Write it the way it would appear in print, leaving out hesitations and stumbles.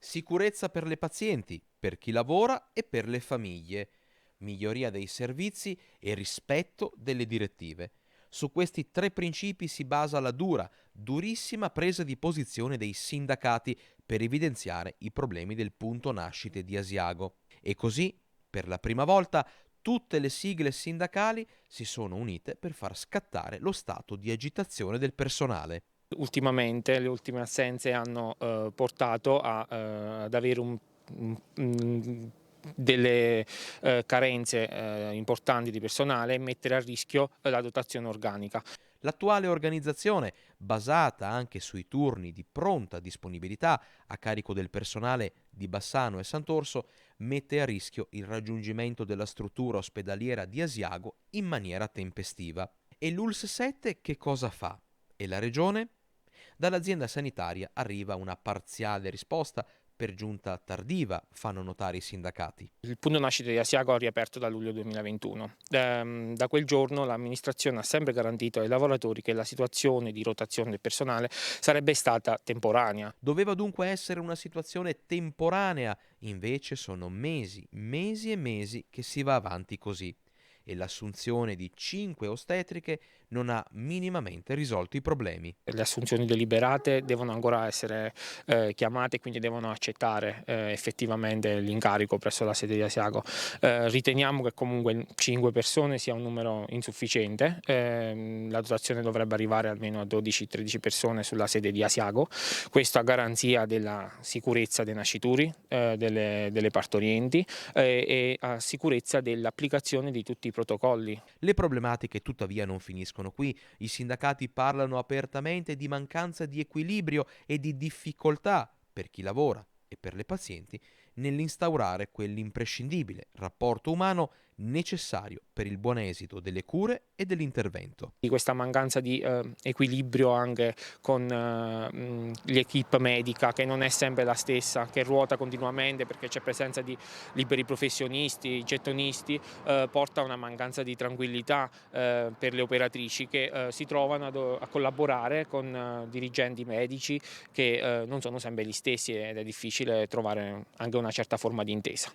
Sicurezza per le pazienti, per chi lavora e per le famiglie, miglioria dei servizi e rispetto delle direttive. Su questi tre principi si basa la durissima presa di posizione dei sindacati per evidenziare i problemi del punto nascite di Asiago. E così, per la prima volta, tutte le sigle sindacali si sono unite per far scattare lo stato di agitazione del personale. Ultimamente le ultime assenze hanno portato ad avere delle carenze importanti di personale e mettere a rischio la dotazione organica. L'attuale organizzazione, basata anche sui turni di pronta disponibilità a carico del personale di Bassano e Sant'Orso, mette a rischio il raggiungimento della struttura ospedaliera di Asiago in maniera tempestiva. E l'ULSS 7 che cosa fa? E la Regione? Dall'azienda sanitaria arriva una parziale risposta, per giunta tardiva, fanno notare i sindacati. Il punto nascita di Asiago ha riaperto da luglio 2021. Da quel giorno l'amministrazione ha sempre garantito ai lavoratori che la situazione di rotazione del personale sarebbe stata temporanea. Doveva dunque essere una situazione temporanea, invece sono mesi, mesi e mesi che si va avanti così. E l'assunzione di 5 ostetriche non ha minimamente risolto i problemi. Le assunzioni deliberate devono ancora essere chiamate e quindi devono accettare effettivamente l'incarico presso la sede di Asiago. Riteniamo che comunque 5 persone sia un numero insufficiente, la dotazione dovrebbe arrivare almeno a 12-13 persone sulla sede di Asiago, questo a garanzia della sicurezza dei nascituri, delle partorienti e a sicurezza dell'applicazione di tutti i protocolli. Le problematiche tuttavia non finiscono qui. I sindacati parlano apertamente di mancanza di equilibrio e di difficoltà per chi lavora e per le pazienti nell'instaurare quell'imprescindibile rapporto umano necessario per il buon esito delle cure e dell'intervento. Di questa mancanza di equilibrio anche con l'equipe medica che non è sempre la stessa, che ruota continuamente perché c'è presenza di liberi professionisti, gettonisti, porta a una mancanza di tranquillità per le operatrici che si trovano a collaborare con dirigenti medici che non sono sempre gli stessi ed è difficile trovare anche una certa forma di intesa.